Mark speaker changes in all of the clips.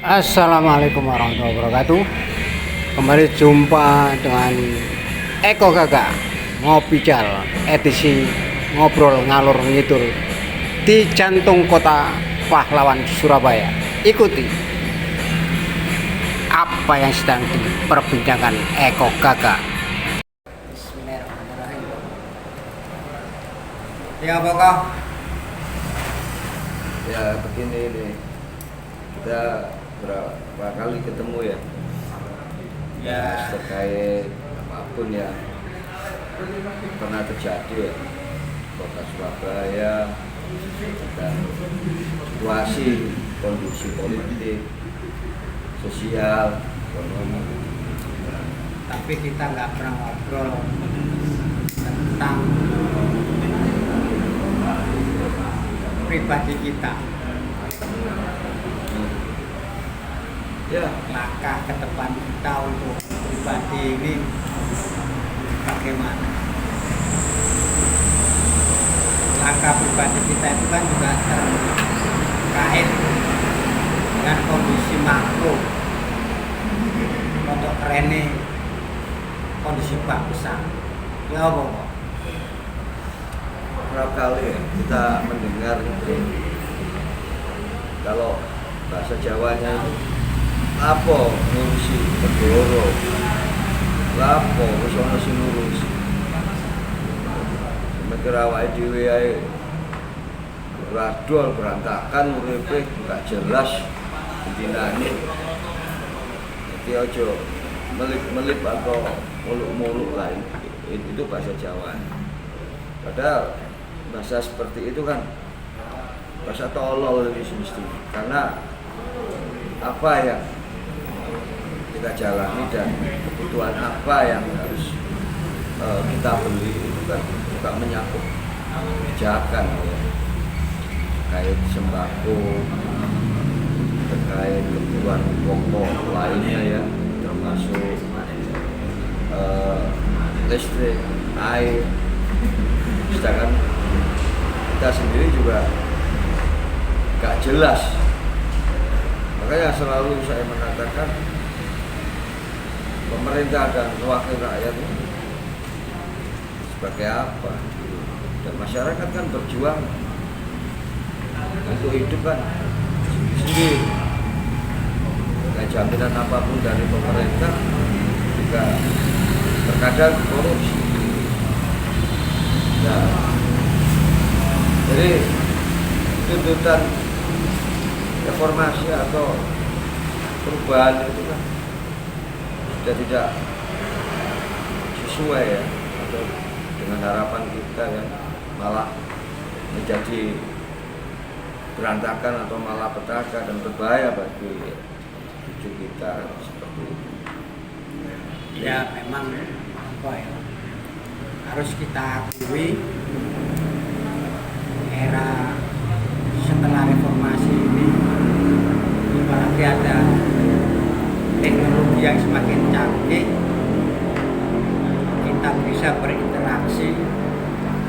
Speaker 1: Assalamualaikum warahmatullahi wabarakatuh. Kembali jumpa dengan Eko Kakak Ngopical edisi ngobrol ngalur ngidul di jantung kota pahlawan Surabaya. Ikuti apa yang sedang diperbincangkan Eko Kakak. Bismillahirrahmanirrahim. Ya pokok.
Speaker 2: Ya begini nih, kita berapa kali ketemu ya, terkait apapun ya pernah terjadi ya kota Surabaya dan situasi kondisi politik, sosial, ekonomi.
Speaker 1: Tapi kita nggak pernah ngobrol tentang pribadi kita.
Speaker 2: Ya,
Speaker 1: Langkah ke depan kita untuk pribadi ini bagaimana? Langkah pribadi kita itu kan juga terkait dengan kondisi makro. Untuk keren kondisi bagusan. Ya apa?
Speaker 2: berapa kali ya kita mendengar itu kalau bahasa Jawanya itu apa ngurusi negara, lapo wis ana sing ngurus. Mikir awake dhewe ae radol berantakan uripe gak jelas dinane. Jadi aja melip-melip atau muluk-muluk lah, itu bahasa Jawa. Padahal bahasa seperti itu kan bahasa tolol ini semestinya, karena apa yang kita jalani dan kebutuhan apa yang harus kita beli itu kan juga menyangkut kebijakan ya, terkait sembako, terkait kebutuhan pokok lainnya ya, termasuk listrik, air. Sedangkan kita sendiri juga gak jelas. Makanya selalu saya mengatakan pemerintah dan wakil rakyat itu sebagai apa? Dan masyarakat kan berjuang untuk hidup kan sendiri. Nah, jaminan apapun dari pemerintah juga terkadang korupsi. Nah, jadi tuntutan reformasi atau perubahan itu kan sudah tidak sesuai ya, atau dengan harapan kita yang malah menjadi berantakan atau malah petaka dan berbahaya bagi cucu kita seperti itu.
Speaker 1: Ya memang apa ya, harus kita akui era setelah reformasi ini, apalagi ada teknologi yang semakin canggih, kita bisa berinteraksi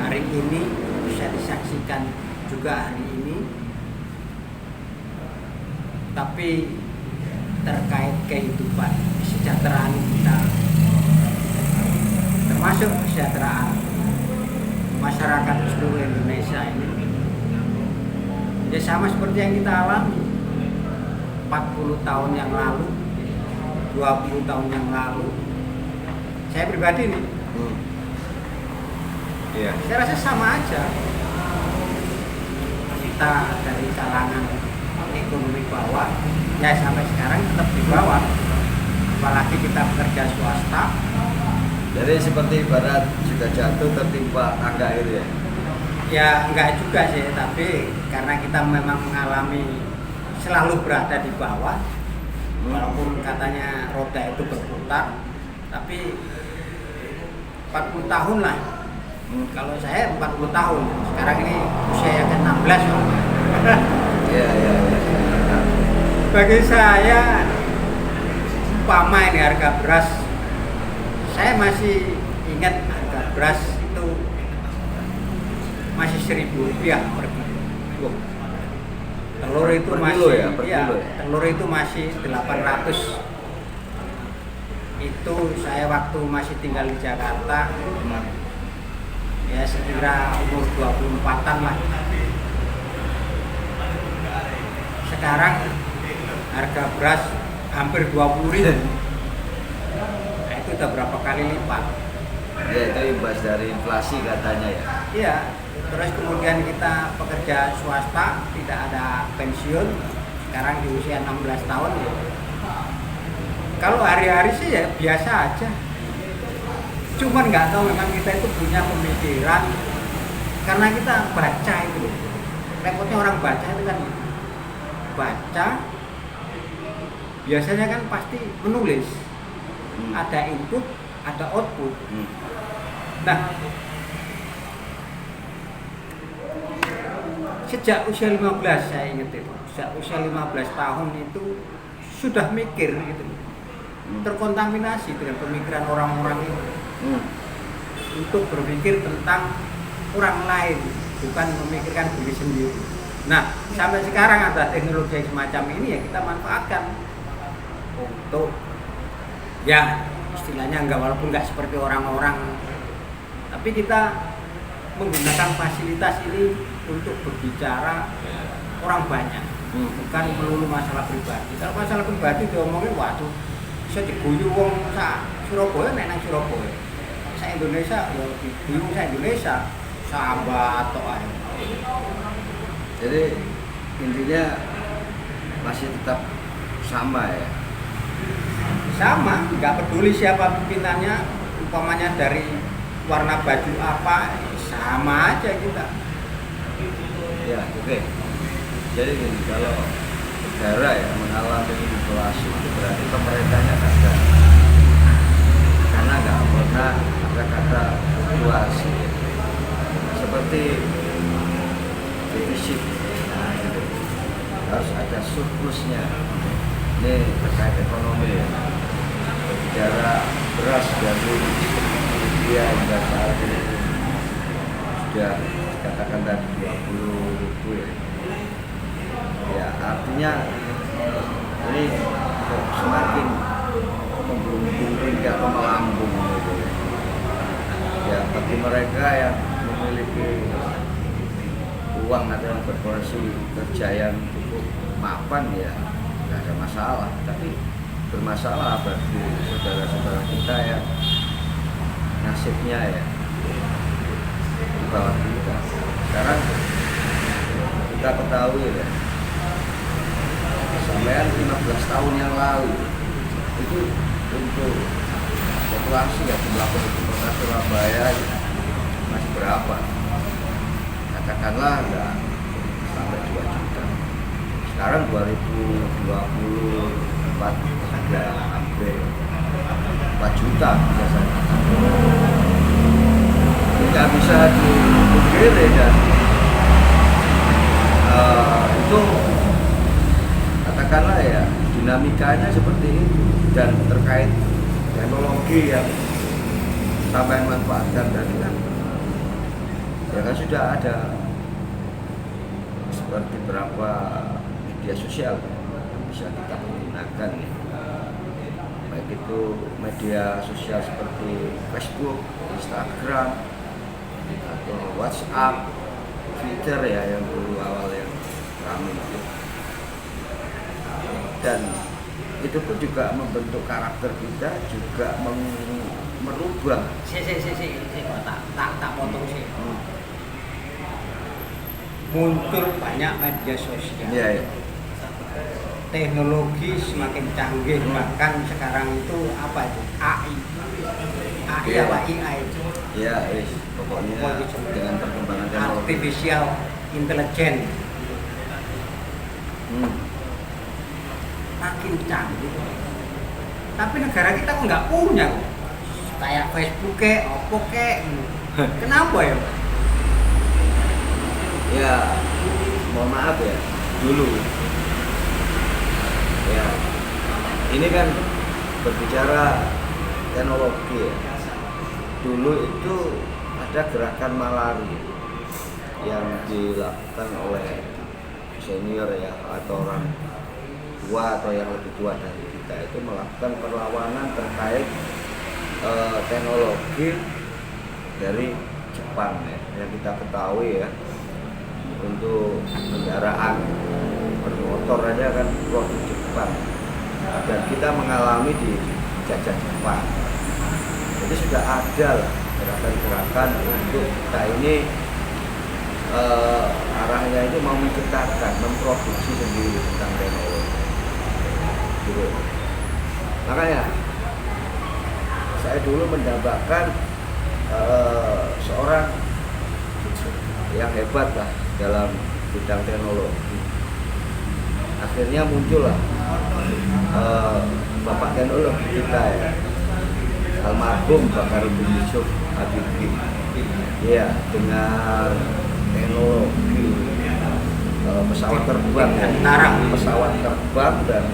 Speaker 1: hari ini, bisa disaksikan juga hari ini. Tapi terkait kehidupan kesejahteraan kita, termasuk kesejahteraan masyarakat seluruh Indonesia ini, ya sama seperti yang kita alami 40 tahun yang lalu, 20 tahun yang lalu. Saya pribadi nih, saya rasa sama aja. Kita dari kalangan ekonomi bawah, ya sampai sekarang tetap di bawah. Apalagi kita bekerja swasta.
Speaker 2: Jadi seperti ibarat juga jatuh tertimpa tangga itu ya?
Speaker 1: Ya enggak juga sih, tapi karena kita memang mengalami selalu berada di bawah. Walaupun katanya roda itu berputar, tapi 40 tahun lah. Kalau saya 40 tahun, sekarang ini usia yang ke-16.
Speaker 2: Iya.
Speaker 1: Bagi saya, umpama ini harga beras, saya masih ingat harga beras itu masih Rp1.000 per kilo. Telur itu
Speaker 2: per
Speaker 1: masih
Speaker 2: kilo ya, per
Speaker 1: iya,
Speaker 2: kilo ya?
Speaker 1: telur itu masih 800. Itu saya waktu masih tinggal di Jakarta, ya sekira umur 24-an lah. Sekarang harga beras hampir 20.000. Nah, itu udah berapa kali lipat.
Speaker 2: Ya itu imbas dari inflasi katanya ya.
Speaker 1: Iya, terus kemudian kita pekerja swasta, tidak ada pensiun, sekarang di usia 16 tahun ya. Kalau hari-hari sih ya biasa aja. Cuman nggak tahu memang kita itu punya pemikiran karena kita baca itu loh. Repotnya orang baca itu kan baca, biasanya kan pasti menulis. Ada input, ada output. Nah, sejak usia 15 saya ingat itu, sejak usia 15 tahun itu sudah mikir gitu, terkontaminasi dengan pemikiran orang-orang itu untuk berpikir tentang orang lain, bukan memikirkan diri sendiri. Nah, sampai sekarang ada teknologi yang semacam ini ya kita manfaatkan untuk ya istilahnya enggak, walaupun nggak seperti orang-orang, tapi kita menggunakan fasilitas ini untuk berbicara orang banyak, bukan melulu masalah pribadi. Kalau masalah pribadi diomongin, waduh, bisa diguyu wong sak Surabaya, nek nang Surabaya, sak Indonesia, ya diguyu sak Indonesia, sahabat atau ae.
Speaker 2: Jadi intinya masih tetap sama ya.
Speaker 1: Sama, nggak peduli siapa pimpinannya, umpamanya dari warna baju apa, sama aja kita.
Speaker 2: Ya, oke. Jadi gini, kalau negara ya mengalami inflasi itu berarti pemerintahnya gagal. Karena nggak pernah ada kata fluktuasi. Seperti defisit, nah gitu. Harus ada surplusnya. Ini terkait ekonomi ya. Berbicara beras dari India hingga saat ini sudah dikatakan tadi 20.000 ya. Ya artinya ini kok semakin membumbung hingga ke melambung gitu. Ya bagi mereka yang memiliki uang atau yang berporsi kerja yang cukup mapan ya nggak ada masalah, tapi bermasalah bagi saudara-saudara kita yang nasibnya ya di bawah kita. Sekarang kita ketahui ya, sampean 15 tahun yang lalu itu untuk populasi ya jumlah penduduk kota Surabaya masih berapa? Katakanlah nggak sampai 2 juta. Sekarang 2024 sudah hampir 4 juta biasanya. Tidak bisa dipungkiri dan itu katakanlah ya dinamikanya seperti itu, dan terkait teknologi yang sampai manfaatkan tadi kan ya kan sudah ada seperti berapa media sosial yang bisa kita gunakan ya. Baik itu media sosial seperti Facebook, Instagram, atau WhatsApp, Twitter ya yang dulu awal yang ramai itu. Dan itu pun juga membentuk karakter kita, juga merubah.
Speaker 1: Tak potong sih. Muncul banyak media sosial.
Speaker 2: Iya, iya.
Speaker 1: Teknologi semakin canggih, bahkan sekarang itu apa itu? AI
Speaker 2: Iya.
Speaker 1: apa AI itu?
Speaker 2: Ya, pokoknya dengan perkembangan teknologi.
Speaker 1: Artificial Intelligence. Makin canggih. Tapi negara kita kok nggak punya, kayak Facebook kek, Oppo kek. Kenapa ya?
Speaker 2: Ya, mohon maaf ya, dulu ya, ini kan berbicara teknologi ya. Dulu itu ada gerakan Malari yang dilakukan oleh senior ya atau orang tua atau yang lebih tua dari kita itu melakukan perlawanan terkait teknologi dari Jepang ya, yang kita ketahui ya, untuk kendaraan bermotor aja kan produk Jepang, dan kita mengalami di jajah Jepang. Jadi sudah ada lah gerakan-gerakan untuk kita ini arahnya itu mau menciptakan, memproduksi sendiri tentang teknologi gitu. Makanya saya dulu mendapatkan seorang yang hebat lah dalam bidang teknologi. Akhirnya muncullah bapak teknologi kita ya, almarhum Baharudin Yusuf Habibie. Ya, dengan teknologi pesawat terbang ya, pesawat terbang, dan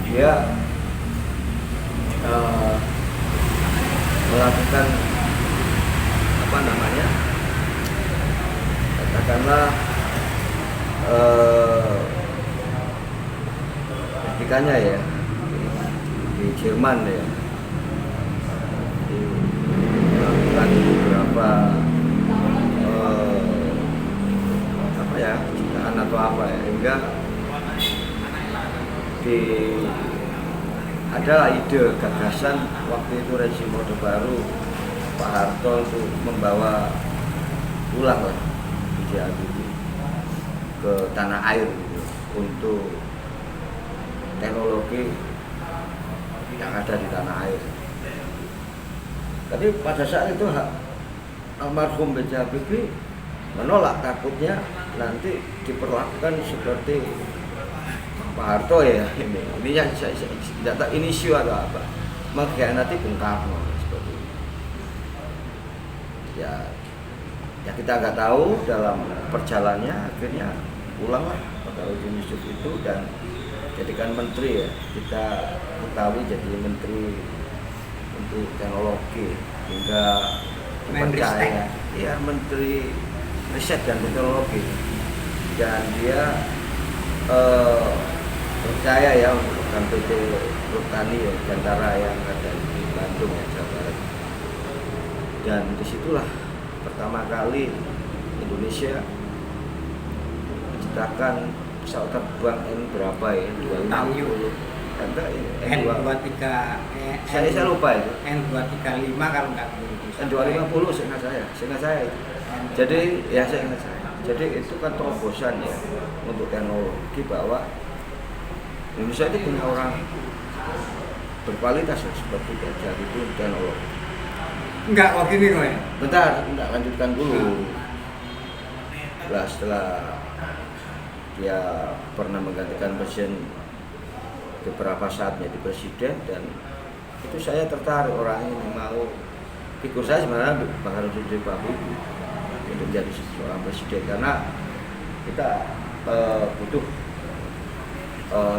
Speaker 2: dia melakukan apa namanya, katakanlah ketikanya ya di Jerman ya, melakukan beberapa apa ya, ciptaan atau apa ya, hingga adalah ide gagasan waktu itu rezim Orde Baru Pak Harto untuk membawa pulang lah B.J. Habibie ke tanah air gitu, untuk teknologi yang ada di tanah air. Tapi pada saat itu almarhum B.J. Habibie menolak, takutnya nanti diperlakukan seperti Pak Harto ya, ini yang saya tidak tahu ini isu atau apa, mengkhianati Bung Karno seperti itu. Ya kita nggak tahu dalam perjalanannya, akhirnya pulanglah Baharudin Yusuf itu dan jadikan menteri ya, kita ketahui jadi menteri untuk teknologi hingga dipercaya, ya menteri riset dan teknologi, dan dia percaya ya untuk PT Pertani ya, Gantara yang ada di Bandung ya, Jawa Barat. Dan disitulah pertama kali Indonesia menciptakan pesawat terbang N berapa ya, N250 N23, saya lupa itu
Speaker 1: N235 kalau nggak
Speaker 2: N250 seingat saya itu. Jadi ya saya ingat saya. Jadi itu kan terobosan ya untuk teknologi, bahwa Indonesia itu punya orang berkualitas ya, seperti belajar itu teknologi.
Speaker 1: Enggak, kok gini kok ya?
Speaker 2: Bentar, lanjutkan dulu. Setelah dia pernah menggantikan presiden beberapa saat menjadi presiden, dan itu saya tertarik orang ini, mau figur saya sebenarnya Baharudin Yusuf Habibie untuk menjadi seorang presiden, karena kita butuh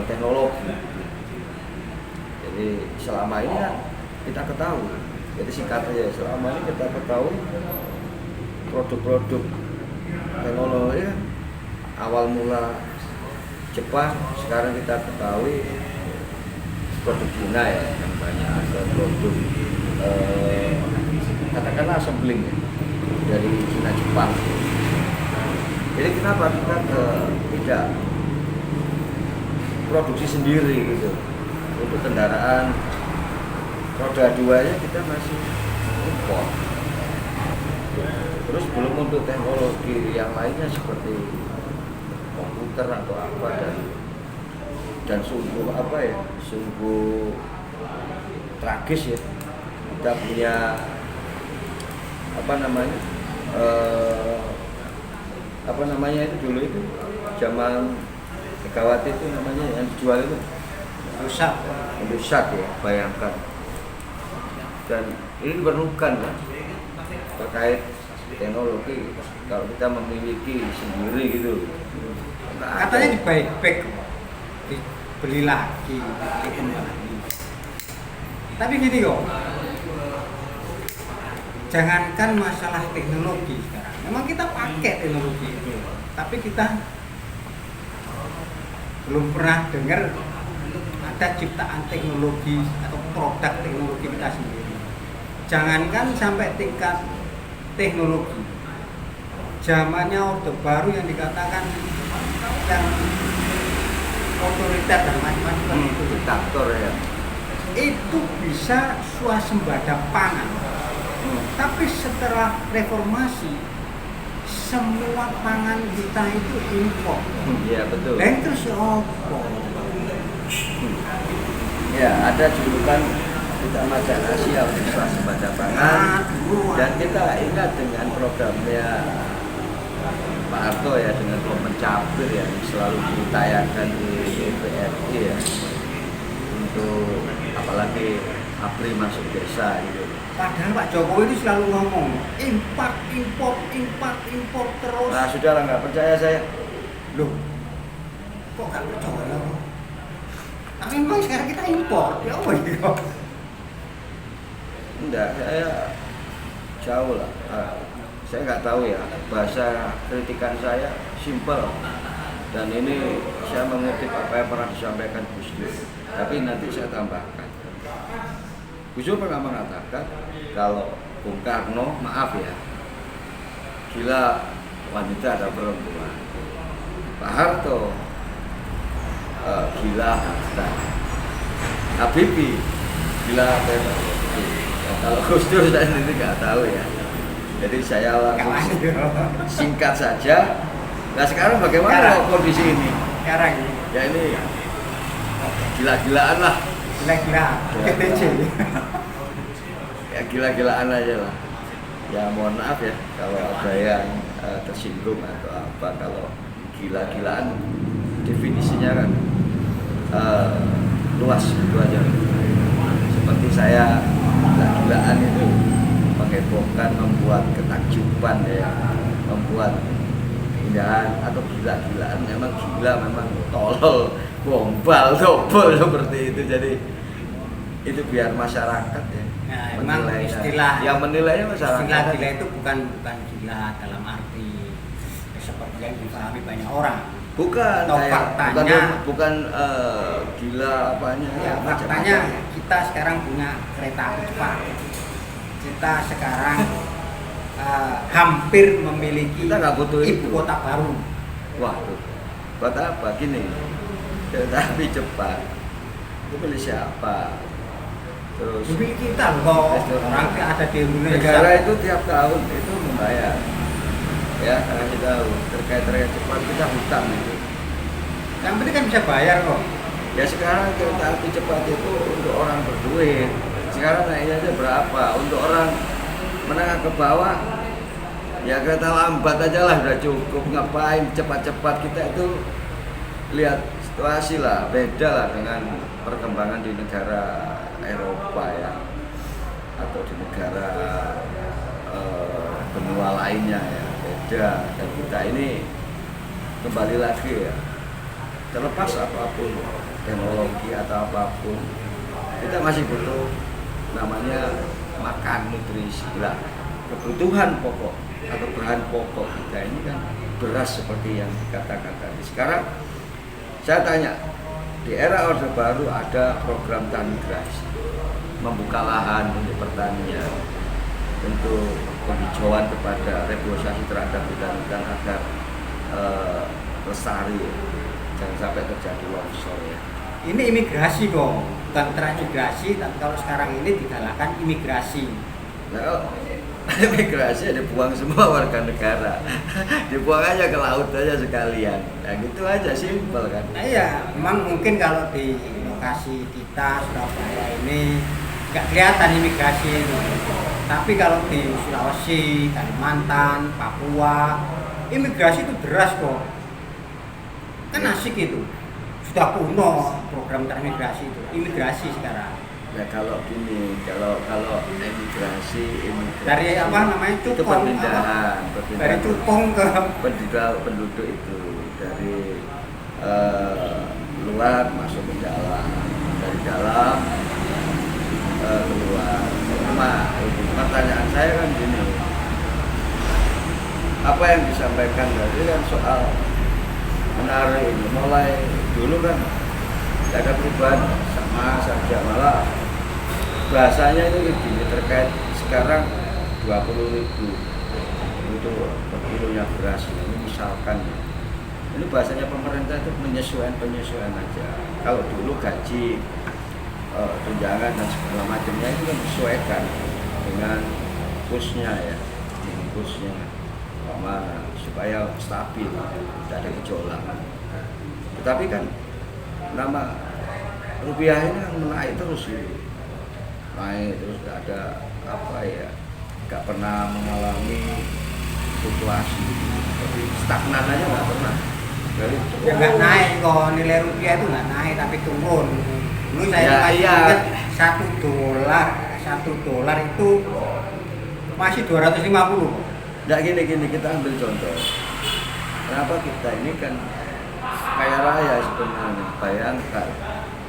Speaker 2: teknologi. Jadi selama ini kan kita ketahui, jadi singkatnya selama ini kita ketahui produk-produk teknologi awal mula Jepang, sekarang kita ketahui produk Cina ya, yang banyak ada produk katakanlah assembling ya, dari Cina Jepang. Jadi kenapa kita tidak produksi sendiri gitu? Untuk kendaraan roda 2-nya kita masih impor. Terus belum untuk teknologi yang lainnya seperti komputer atau apa, dan sungguh apa ya, sungguh tragis ya, kita punya apa namanya itu dulu itu zaman Megawati itu namanya yang dijual itu Indosat ya, bayangkan. Dan ini diperlukan kan terkait teknologi, kalau kita memiliki sendiri gitu.
Speaker 1: Katanya di buyback, dibeli lagi, dikembali. Tapi gini kok, jangankan masalah teknologi sekarang, memang kita pakai teknologi itu, tapi kita belum pernah dengar ada ciptaan teknologi atau produk teknologi kita sendiri. Jangankan sampai tingkat teknologi, zamannya Orde Baru yang dikatakan yang otoriter dan macam-macam itu
Speaker 2: diktator ya,
Speaker 1: itu bisa swasembada pangan. Tapi setelah reformasi semua pangan kita itu impor.
Speaker 2: Iya betul.
Speaker 1: Dan terus apa?
Speaker 2: Ya ada julukan kita macan Asia untuk swasembada pangan. Dan kita ingat dengan programnya Pak Harto ya, dengan pemencapir yang selalu ditayangkan di BRI ya, untuk apalagi APRI masuk desa gitu.
Speaker 1: Padahal Pak Jokowi itu selalu ngomong import terus.
Speaker 2: Nah sudah lah, nggak percaya saya.
Speaker 1: Loh, kok nggak percaya? Tapi memang sekarang kita impor, ya apa ini kok?
Speaker 2: Enggak, saya jauh lah. Saya nggak tahu ya, bahasa kritikan saya simpel, dan ini saya mengutip apa yang pernah disampaikan Gus Dur, tapi nanti saya tambahkan. Gus Dur pernah mengatakan kalau Bung Karno, maaf ya, gila wanita ada perempuan. Pak Harto gila harta. Habibie gila teknologi. Kalau Gus Dur saya sendiri nggak tahu ya. Jadi saya langsung singkat saja. Nah sekarang bagaimana kondisi ini?
Speaker 1: Sekarang ini.
Speaker 2: Ya ini gila-gilaan lah.
Speaker 1: Gila-gila. KTC.
Speaker 2: Ya gila-gilaan aja lah. Ya mohon maaf ya kalau ada yang tersinggung atau apa. Kalau gila-gilaan definisinya kan luas gitu aja. Seperti saya gila-gilaan itu menghebohkan, membuat ketakjuban ya, membuat keindahan atau gila-gilaan. Memang gila, memang tolol, gombal, dobel seperti itu. Jadi itu biar masyarakat ya
Speaker 1: menilai. Istilah
Speaker 2: yang menilainya masyarakat.
Speaker 1: Istilah gila itu bukan gila dalam arti seperti yang dipahami banyak orang.
Speaker 2: Bukan, bukan gila apanya.
Speaker 1: Ya, faktanya kita sekarang punya kereta api cepat. Kita sekarang hampir memiliki
Speaker 2: kita nggak butuh
Speaker 1: ibu kota baru.
Speaker 2: Wah, buat apa gini? Kereta api cepat itu milik siapa? Terus
Speaker 1: milik kita loh. Orang ada di Indonesia.
Speaker 2: Negara itu tiap tahun itu membayar. Ya, kasih tahu terkait cepat kita hutang itu.
Speaker 1: Yang penting kan bisa bayar kok.
Speaker 2: Ya sekarang kereta api cepat itu untuk orang berduit. Sekarang naiknya aja berapa? Untuk orang menengah ke bawah, ya kereta lambat aja lah udah cukup. Ngapain cepat-cepat? Kita itu lihat situasi lah, beda lah dengan perkembangan di negara Eropa ya, atau di negara benua lainnya ya. Dan kita ini kembali lagi ya, terlepas apapun teknologi atau apapun, kita masih butuh namanya makan, nutrisi lah, kebutuhan pokok atau bahan pokok kita ini kan beras seperti yang dikatakan tadi. Sekarang saya tanya, di era Orde Baru ada program transmigrasi, membuka lahan untuk pertanian, untuk penghijauan kepada reboisasi terhadap hutan-hutan agar lestari, jangan sampai terjadi longsor ya.
Speaker 1: Ini imigrasi kok, bukan transmigrasi, tapi kalau sekarang ini digalakkan imigrasi.
Speaker 2: Nah, kalau imigrasi dibuang semua warga negara, dibuang aja ke laut aja sekalian, ya gitu aja, simpel kan.
Speaker 1: Nah iya, memang mungkin kalau di lokasi kita Surabaya ini nggak kelihatan imigrasi itu. Tapi kalau di Sulawesi, Kalimantan, Papua, imigrasi itu deras kok. Kan asik itu. Sudah kuno program transmigrasi itu. Imigrasi sekarang.
Speaker 2: Ya kalau gini, kalau imigrasi
Speaker 1: dari apa namanya cupong,
Speaker 2: itu perpindahan
Speaker 1: dari cupong ke
Speaker 2: penduduk itu dari luar masuk ke dalam, dari dalam keluar. Cuma pertanyaan saya kan gini, apa yang disampaikan tadi kan soal menarik ini mulai 2015 dulu kan tidak ada perubahan, sama saja, malah bahasanya itu gini terkait sekarang 20.000 itu per kilonya beras, ini misalkan ini bahasanya pemerintah itu penyesuaian aja. Kalau dulu gaji, tunjangan dan segala macamnya itu kan disesuaikan dengan kursnya ya, dengan kursnya sama supaya stabil, tidak ada gejolak. Tetapi kan nama rupiah ini kan menaik terus gitu. Naik terus, nggak ada apa ya, nggak pernah mengalami fluktuasi, tapi stagnan aja nggak pernah. Dari
Speaker 1: Ya nggak naik kok, nilai rupiah itu nggak naik tapi turun. Dulu saya
Speaker 2: Ya,
Speaker 1: masih
Speaker 2: iya.
Speaker 1: ingat $1 itu masih 250.
Speaker 2: nggak gini kita ambil contoh. Kenapa kita ini kan kaya raya sebenarnya, bayangkan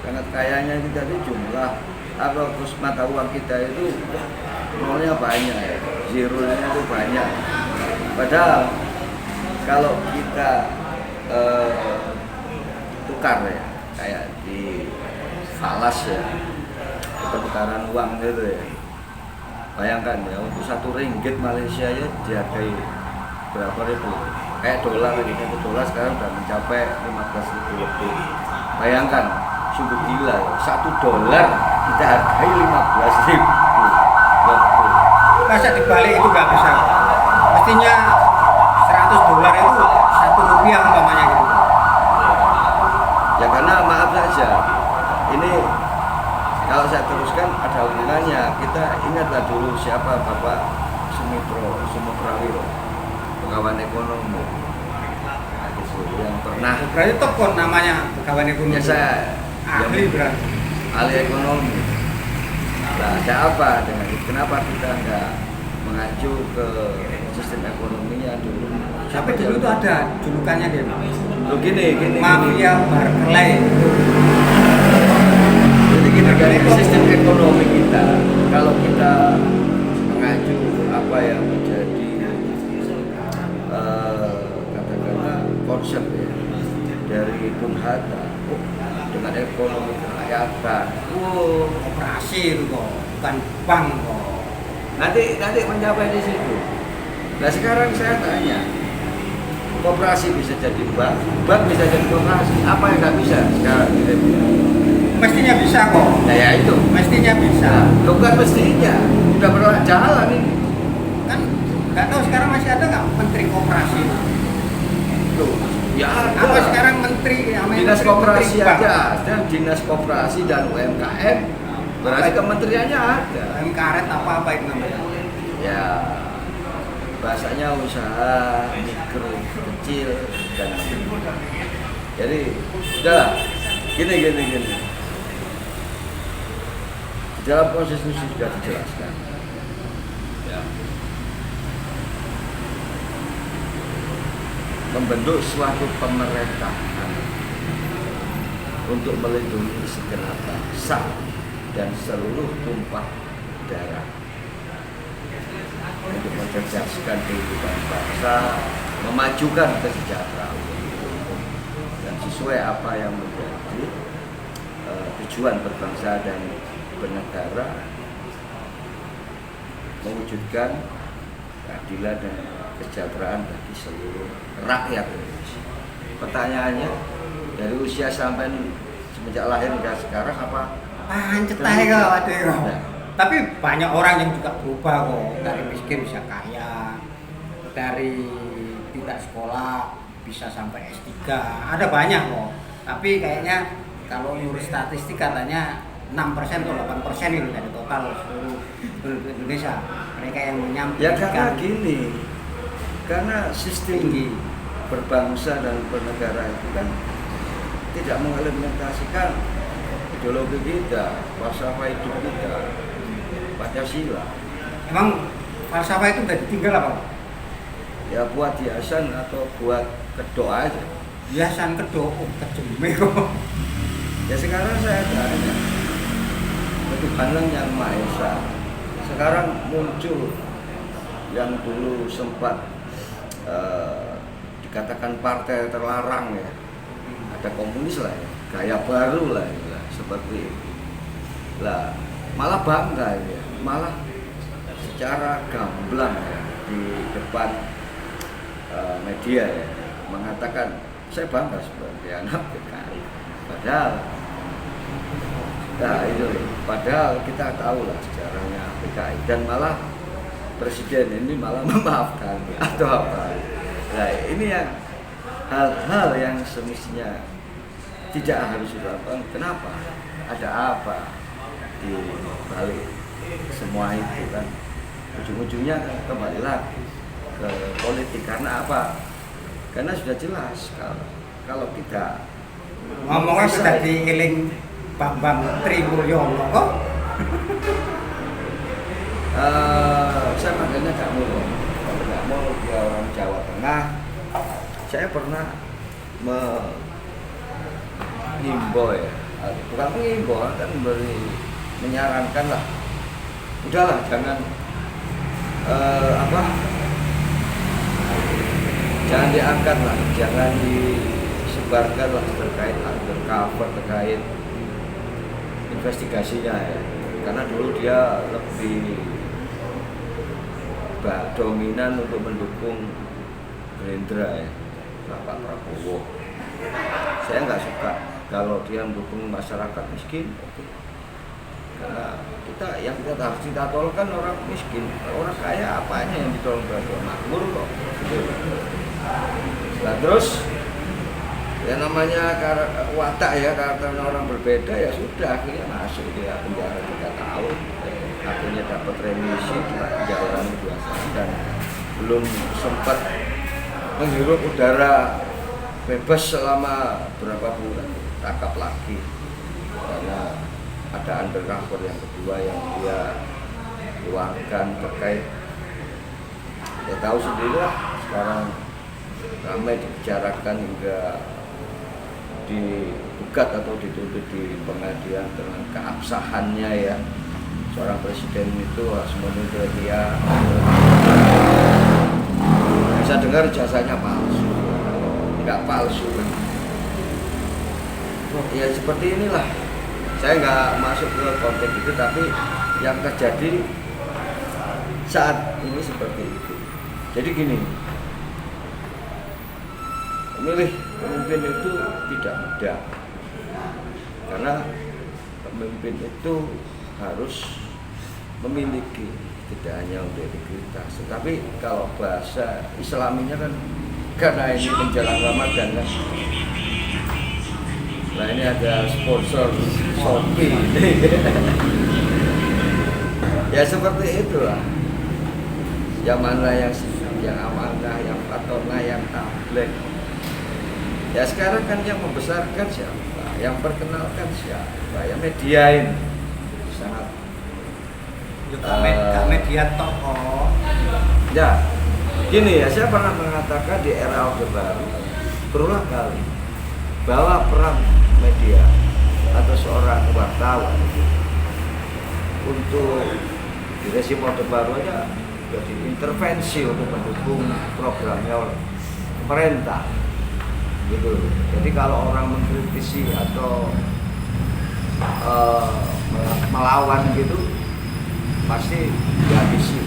Speaker 2: sangat kayanya kita itu jumlah atau terus mata uang kita itu nolnya banyak ya, zeronya itu banyak. Padahal kalau kita tukar ya, kayak di falas ya, pertukaran uang gitu ya. Bayangkan ya, untuk RM1 Malaysia ya dihargai berapa ribu? Kayak dolar ini, $1 sekarang udah mencapai 15.000 lebih. Bayangkan, sungguh gila ya. $1 kita hargai 15.000 lebih.
Speaker 1: Masa dibalik itu nggak bisa. Mestinya $100 itu Rp1 umpamanya gitu.
Speaker 2: Ya karena maaf saja, ini kalau saya teruskan ada hubungannya. Kita ingatlah dulu siapa Bapak Sumipro, pegawai ekonomi, nah, gitu, yang pernah
Speaker 1: Berarti tokoh namanya pegawai ekonomi.
Speaker 2: ya saya
Speaker 1: Ahli berarti.
Speaker 2: ahli ekonomi. Nah, ada apa dengan itu? Kenapa kita nggak mengacu ke sistem ekonominya dulu?
Speaker 1: Tapi dulu itu ada julukannya dia.
Speaker 2: Loh, gini.
Speaker 1: Mafia Barclay.
Speaker 2: Jadi dari sistem ekonomi kita, kalau kita mengacu apa yang menjadi katakanlah konsep ya, dari Bung Hatta, dengan ekonomi kerakyatan,
Speaker 1: Operasi itu kok, bukan bank kok.
Speaker 2: nanti mencapai di situ. Nah sekarang saya tanya, koperasi bisa jadi bank bisa jadi koperasi, apa yang nggak bisa sekarang?
Speaker 1: Mestinya bisa kok.
Speaker 2: Nah ya itu.
Speaker 1: Mestinya bisa.
Speaker 2: Bukan mestinya, udah pernah jalan ini.
Speaker 1: Kan nggak tahu sekarang masih ada nggak Menteri Koperasi?
Speaker 2: Tuh, ya ada.
Speaker 1: Apa sekarang Menteri namanya
Speaker 2: Dinas
Speaker 1: Menteri
Speaker 2: Koperasi
Speaker 1: Bank?
Speaker 2: aja ada, Dinas Koperasi dan UMKM. Berarti kementeriannya ada.
Speaker 1: MKRet apa itu namanya?
Speaker 2: Ya, bahasanya usaha mikro, kecil dan jadi udah gini. Di dalam proses ini sudah dijelaskan. Ya. Membentuk suatu pemerintahan untuk melindungi segenap bangsa dan seluruh tumpah darah, untuk mencerdaskan kehidupan bangsa, memajukan kesejahteraan dan sesuai apa yang menjadi tujuan berbangsa dan bernegara, mewujudkan keadilan dan kesejahteraan bagi seluruh rakyat Indonesia. Pertanyaannya, dari usia sampai semenjak lahir hingga sekarang apa?
Speaker 1: Pancet aja kok, aduh.
Speaker 2: Nah.
Speaker 1: Tapi banyak orang yang juga berubah kok, dari miskin bisa kaya, dari tidak sekolah bisa sampai S3, ada banyak kok. Tapi kayaknya kalau menurut statistik katanya 6% atau 8% itu dari total seluruh Indonesia mereka yang menyambut.
Speaker 2: Ya karena gini, karena sistem
Speaker 1: tinggi.
Speaker 2: berbangsa dan bernegara itu kan tidak mengimplementasikan ideologi kita, falsafah hidup kita, Pancasila.
Speaker 1: Emang falsafah itu udah ditinggal apa?
Speaker 2: Ya buat hiasan atau buat kedok aja.
Speaker 1: Hiasan kedok, kejeme kok.
Speaker 2: Ya sekarang saya tanya, Ketuhanan Yang Maha Esa sekarang muncul yang dulu sempat dikatakan partai terlarang ya, ada komunis lah ya, gaya baru lah ya, seperti itu. Lah malah bangga ya, malah secara gamblang ya, di depan media ya, mengatakan saya bangga sebagai anak PKI. Padahal kita tahu lah sejarahnya PKI, dan malah presiden ini malah memaafkan atau apa. Nah ini yang hal-hal yang semestinya tidak harus dilakukan. Kenapa? Ada apa di balik semua itu kan? Ujung-ujungnya kembali lagi ke politik. Karena apa? Karena sudah jelas kalau kita
Speaker 1: ngomongnya sudah diiling Bambang Trimulyono kok.
Speaker 2: Saya manggilnya Kak Mul. Kalau Kak Mul dia orang Jawa Tengah. Saya pernah menghimbau ya, bukan menghimbau, kan menyarankan lah, udahlah jangan jangan diangkat lah, jangan disebarkan lah terkait undercover, terkait investigasinya ya, karena dulu dia lebih dominan untuk mendukung Gerindra ya, Pak Prabowo. Saya nggak suka kalau dia mendukung masyarakat miskin, karena yang kita harus kita tolongkan orang miskin, orang kaya apanya yang ditolong Prabowo, makmur kok. Nah terus ya namanya watak ya, karakter orang berbeda ya sudah, akhirnya masuk dia penjara 3 tahun, akhirnya dapat remisi penjara 2 tahun dan belum sempat menghirup udara bebas selama berapa bulan, tangkap lagi karena ada undercover yang kedua yang dia keluarkan terkait, ya tahu sendiri lah sekarang ramai dibicarakan hingga digugat atau dituntut di pengadilan dengan keabsahannya ya, seorang presiden itu harus menuntut dia bisa dengar jasanya palsu, nggak palsu kan? Ya seperti inilah, saya nggak masuk ke konteks itu, tapi yang terjadi saat ini seperti itu. Jadi gini, memilih pemimpin itu tidak mudah, karena pemimpin itu harus memiliki tidak hanya untuk integritas, tetapi kalau bahasa Islaminya kan, karena ini menjelang Ramadan kan, nah ini ada sponsor Shopee ya seperti itulah, yang mana yang amanah, yang patona, yang tabligh. Ya sekarang kan yang membesarkan siapa, yang perkenalkan siapa, ya media ini sangat
Speaker 1: media tokoh.
Speaker 2: Ya, gini ya, saya pernah mengatakan di era Orde Baru berulang kali bahwa peran media atau seorang wartawan untuk di rezim Orde Baru aja jadi intervensi untuk mendukung programnya pemerintah gitu. Jadi kalau orang mengkritisi atau melawan gitu pasti dihabisi,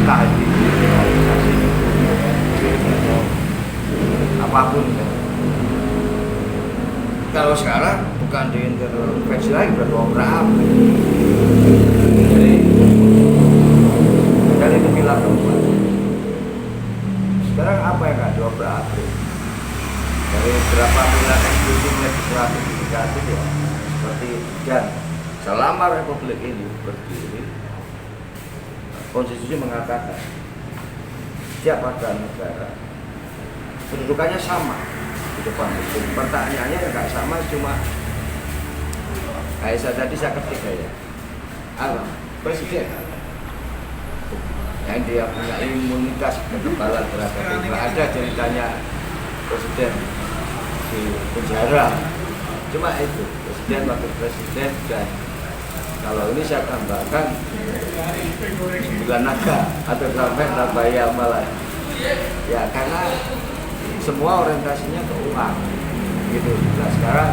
Speaker 2: entah di kriminalisasi atau apapun kan. Kalau sekarang bukan diintervensi lagi, beropera. Jadi itu bilang keempat. Sekarang apa yang nggak diopera? Dari berapa pilar eksekutif, legislatif, yudikatif ya seperti itu. Dan selama Republik ini berdiri, konstitusi mengatakan setiap warga negara kedudukannya sama di depan hukum. Pertanyaannya nggak sama, cuma kayak saya tadi saya ketik ya, presiden yang dia punya imunitas kekebalan terhadap itu. Ada ceritanya presiden di penjara, cuma itu presiden, wakil presiden, dan kalau ini saya tambahkan 9 naga atau sampai Nabaya malah ya, karena semua orientasinya ke uang. gitu. Nah sekarang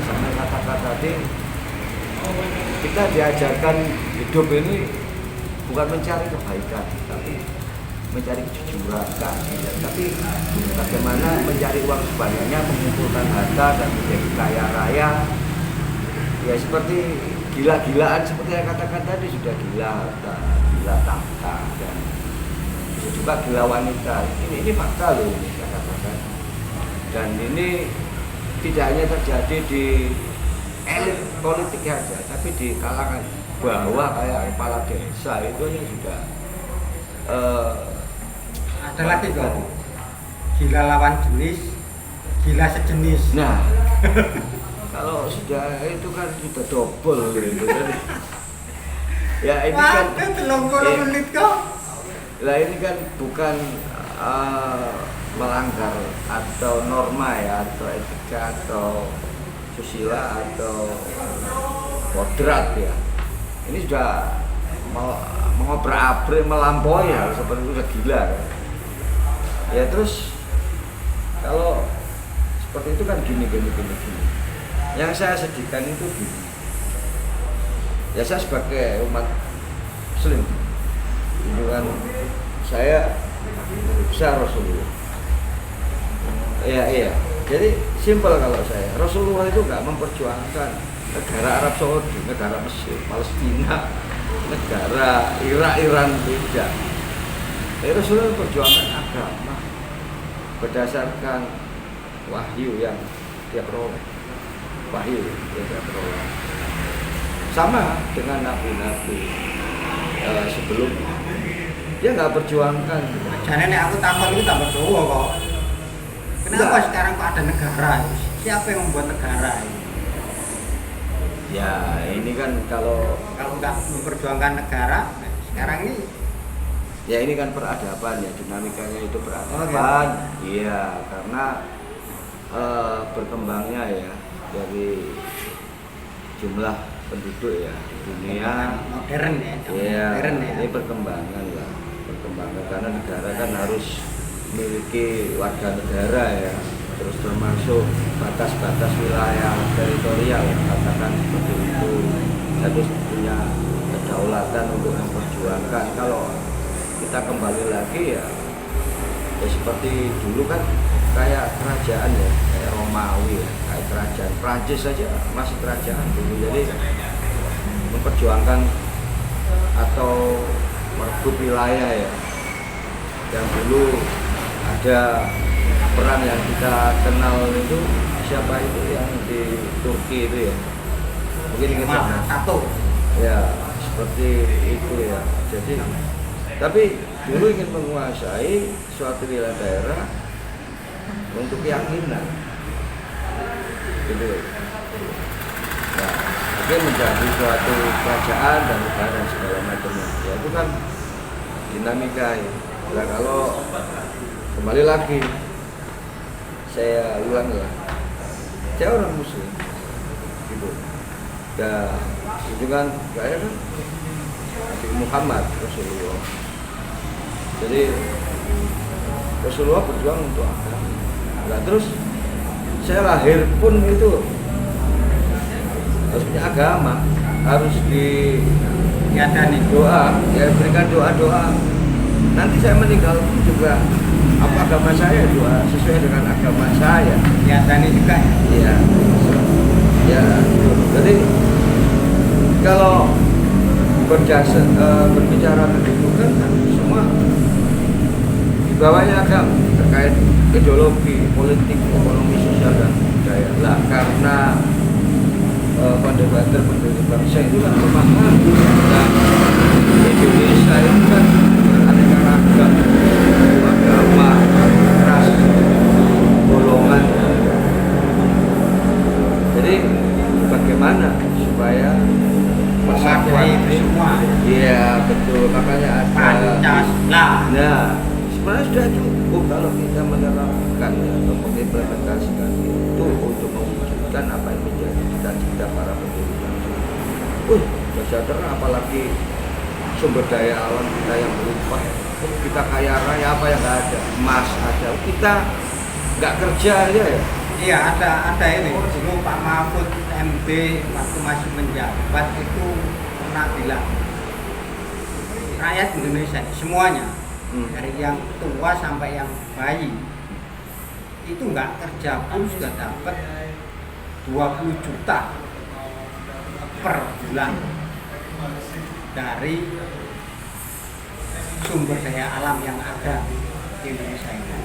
Speaker 2: sama kata-kata tadi kita diajarkan hidup ini bukan mencari kebaikan, tapi mencari kejujuran, keadilan. Tapi bagaimana mencari uang sebanyaknya, mengumpulkan harta dan menjadi kaya raya. Ya seperti gila-gilaan seperti yang katakan tadi, sudah gila harta, gila tahta, dan bisa juga gila wanita. Ini fakta loh ini saya katakan. Dan ini tidak hanya terjadi di elit politik saja, tapi di kalangan bawah kayak kepala desa itu yang sudah
Speaker 1: ada lagi kok gila lawan jenis, gila sejenis.
Speaker 2: Nah kalau sudah itu kan sudah double gitu kan. Ya ini kan
Speaker 1: 30 menit kok.
Speaker 2: Lah ini kan bukan melanggar atau norma ya, atau etika atau susila atau kodrat ya. Ini sudah mengobrak-abrik, melampaui ya, seperti itu sudah gila kan. Ya terus kalau seperti itu kan gini. Yang saya sedihkan itu gini. Ya saya sebagai umat Muslim, junjungan saya besar Rasulullah. Iya. Jadi simpel kalau saya, Rasulullah itu nggak memperjuangkan negara Arab Saudi, negara Mesir, Palestina, negara Irak, Iran, tidak. Rasulullah memperjuangkan agama berdasarkan wahyu yang dia peroleh. Wahyu yang dia peroleh. Sama dengan nabi-nabi sebelumnya. Dia nggak perjuangkan.
Speaker 1: Jadi aku takut itu tak berdoa kok. Kenapa
Speaker 2: Enggak.
Speaker 1: sekarang kok ada negara? Siapa yang membuat negara ini?
Speaker 2: Ya ini kan kalau
Speaker 1: nggak memperjuangkan negara, sekarang ini
Speaker 2: ya ini kan peradaban ya, dinamikanya itu peradaban. Iya, karena berkembangnya ya dari jumlah penduduk ya dunia
Speaker 1: modern ya.
Speaker 2: Ini perkembangan karena negara kan harus memiliki warga negara ya, terus termasuk batas-batas wilayah teritorial katakan seperti itu, harus punya kedaulatan untuk memperjuangkan. Kalau kita kembali lagi ya seperti dulu kan kayak kerajaan ya, kayak Romawi ya, kayak kerajaan Prancis saja masih kerajaan dulu. Jadi memperjuangkan atau merebut wilayah ya, yang dulu ada perang yang kita kenal itu siapa itu yang di Turki itu ya, mungkin ingat
Speaker 1: satu
Speaker 2: ya seperti itu ya. Jadi tapi dulu ingin menguasai suatu wilayah daerah untuk keyakinan gitu. Nah, mungkin menjadi suatu kerajaan dan negara dan segala macamnya. Ya itu kan dinamika ya. Nah, kalau kembali lagi saya ulang ya, saya orang Muslim gitu. Dan junjungan saya kan Nabi Muhammad Rasulullah. Jadi Rasulullah berjuang untuk agama. Nah, terus saya lahir pun itu harus punya agama, harus diadani doa, ya berikan doa-doa. Nanti saya meninggal pun juga apa agama saya doa sesuai dengan agama saya.
Speaker 1: Diadani juga ya.
Speaker 2: Iya. Ya, jadi kalau berbicara kehidupan kan semua di bawahnya agama terkait ideologi, politik, ekonomi, sosial dan budaya. Lah karena pendekatan bangsa itu kan memahami dan Indonesia itu kan beraneka ragam agama, ras, golongan. Jadi bagaimana supaya persatuan ini
Speaker 1: semua?
Speaker 2: Iya betul, makanya ada
Speaker 1: Pancasila.
Speaker 2: Nah sebenarnya sudah cukup kalau kita menerapkan atau mengimplementasikan itu untuk mewujudkan apa yang menjadi cita-cita para penduduk bangsa. Sejahtera, apalagi sumber daya alam kita yang berlimpah. Kita kaya raya, apa yang nggak ada, emas ada, kita nggak kerja aja ya
Speaker 1: Iya, ada ini. Dulu Pak Mahfud MD waktu masih menjabat itu pernah bilang rakyat Indonesia semuanya dari yang tua sampai yang bayi itu nggak kerja pun sudah dapat 20 juta per bulan dari sumber daya alam yang ada di Indonesia ini.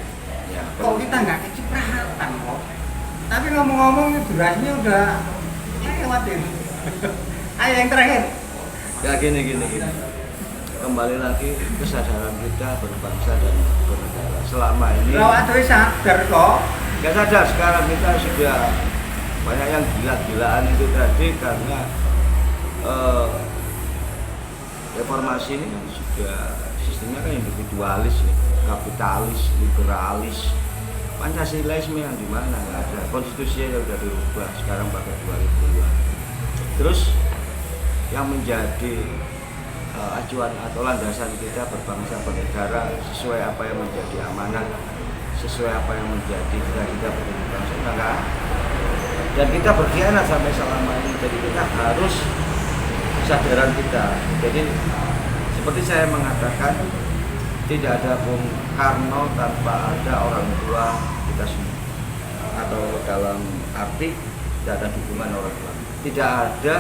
Speaker 2: Ya,
Speaker 1: Kok kita nggak kecipratan kok? Tapi ngomong-ngomong durasinya udah lewat ini. Ayo yang terakhir.
Speaker 2: ya gini. Kembali lagi kesadaran kita berbangsa dan bernegara. Selama ini
Speaker 1: Kalau ada yang sadar kok.
Speaker 2: nggak sadar, sekarang kita sudah banyak yang gila-gilaan itu tadi karena reformasi ini kan sudah sistemnya kan individualis, ya, kapitalis, liberalis, Pancasilaisme yang di mana nggak ada, konstitusinya sudah dirubah sekarang pakai 2002. Terus yang menjadi acuan atau landasan kita berbangsa bernegara sesuai apa yang menjadi amanat, sesuai apa yang menjadi kita berbangsa negara, dan kita berkhianat sampai selama ini. Jadi kita harus kesadaran kita. Jadi seperti saya mengatakan, tidak ada Bung Karno tanpa ada orang tua kita semua, atau dalam arti tidak ada dukungan orang tua. Tidak ada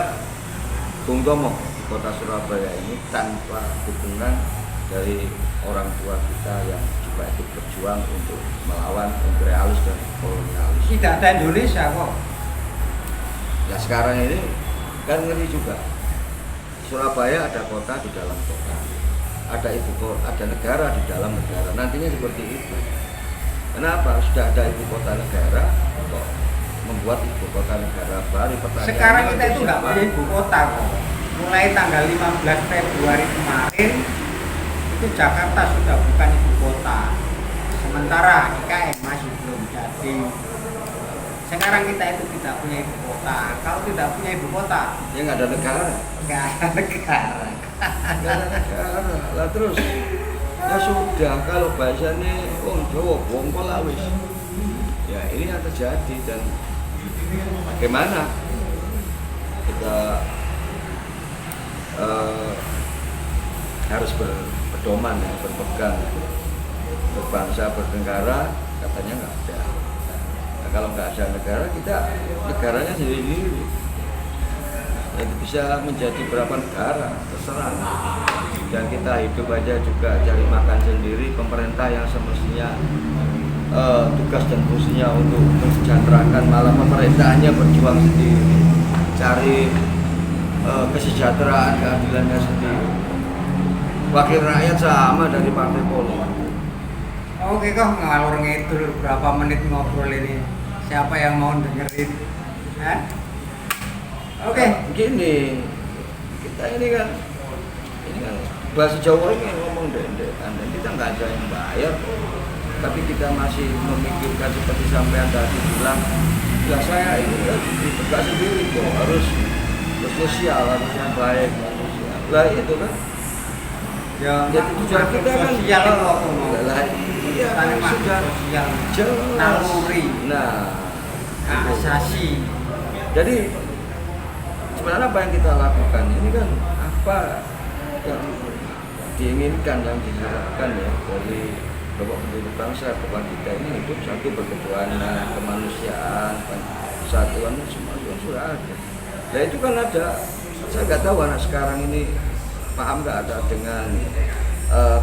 Speaker 2: Bung Tomo kota Surabaya ini tanpa dukungan dari orang tua kita yang juga ikut berjuang untuk melawan imperialis dan kolonialis.
Speaker 1: Tidak ada Indonesia kok.
Speaker 2: Ya sekarang ini kan ngeri juga. Surabaya ada kota di dalam kota, ada ibu kota, ada negara di dalam negara. Nantinya seperti itu. Kenapa? Sudah ada ibu kota negara, kok membuat ibu kota negara baru?
Speaker 1: Sekarang kita itu nggak punya ibu kota kok. Mulai tanggal 15 Februari kemarin itu Jakarta sudah bukan ibu kota. Sementara IKN masih belum jadi. Sekarang kita itu tidak punya ibu kota. Kalau tidak punya ibu kota,
Speaker 2: ya nggak ada negara.
Speaker 1: nggak ada negara.
Speaker 2: Nggak ada negara. Lah terus ya sudah, kalau bahasanya Jawa bongkol awis. Ya ini yang terjadi, dan bagaimana kita harus berpedoman, ya, berpegang, berbangsa, bernegara, katanya nggak ada. Nah, kalau nggak ada negara, kita negaranya sendiri. Itu bisa menjadi berapa negara, terserah. Dan kita hidup aja juga cari makan sendiri. Pemerintah yang semestinya tugas dan fungsinya untuk mensejahterakan, malah pemerintahnya berjuang sendiri, cari kesejahteraan, keadilannya sendiri. Wakil rakyat sama dari partai politik.
Speaker 1: Oke kok ngalor ngidul berapa menit ngobrol ini. Siapa yang mau dengerin? Hah? Oke.
Speaker 2: Begini, kita ini kan bahasa Jawa ini ngomong dendekan, dan kita nggak ada yang bayar, tapi kita masih memikirkan seperti sampean tadi bilang, ya saya ini ditegak sendiri kok, harus bersosial, harus yang baik, manusia. Lah itu kan.
Speaker 1: Ya,
Speaker 2: Jadi tujuan kita kan
Speaker 1: sosial itu aku mau.
Speaker 2: Lah iya kan sudah
Speaker 1: sosial.
Speaker 2: jelas.
Speaker 1: Naluri.
Speaker 2: Nah,
Speaker 1: Hak asasi.
Speaker 2: jadi sebenarnya apa yang kita lakukan ini kan apa yang diinginkan, yang diharapkan ya dari Bapak Pendiri Bangsa, bahwa kita ini hidup satu berketuhanan, kemanusiaan, persatuan, semua sudah ada. Nah itu kan ada, saya nggak tahu anak sekarang ini paham nggak ada dengan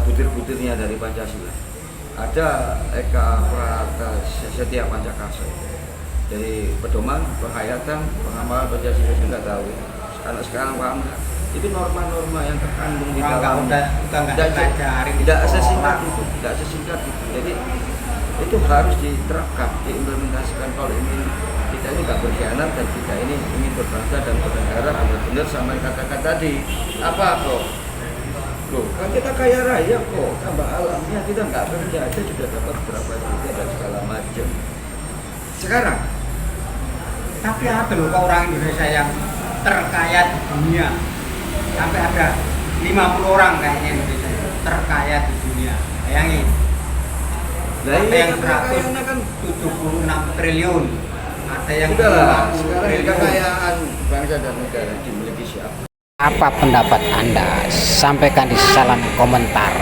Speaker 2: butir-butirnya dari Pancasila. Ada Eka Prata Setia Pancakarsa, dari pedoman, penghayatan, pengamalan Pancasila, saya nggak tahu. Anak sekarang paham nggak? Itu norma-norma yang terkandung di dalam, tidak sesingkat itu, Jadi itu harus diterapkan, diimplementasikan. Kalau ini kita ini nggak berkhianat, dan kita ini ingin berbangsa dan bernegara benar-benar sama yang katakan tadi. Apa kok? Loh, kan kita kaya raya kok, tambah alamnya, kita nggak kerja aja sudah dapat berapa juta dan segala macam. Sekarang,
Speaker 1: tapi ada loh orang Indonesia yang terkaya di dunia. Sampai ada 50 orang kayaknya Indonesia itu terkaya di dunia. Bayangin.
Speaker 2: Lah
Speaker 1: Ada
Speaker 2: iya
Speaker 1: yang
Speaker 2: kekayaannya kan
Speaker 1: 176 triliun, ada yang
Speaker 2: udahlah
Speaker 1: 50
Speaker 2: sekarang
Speaker 1: triliun.
Speaker 2: kekayaan bangsa dan negara dimiliki siapa?
Speaker 3: Apa pendapat Anda? Sampaikan di salam komentar.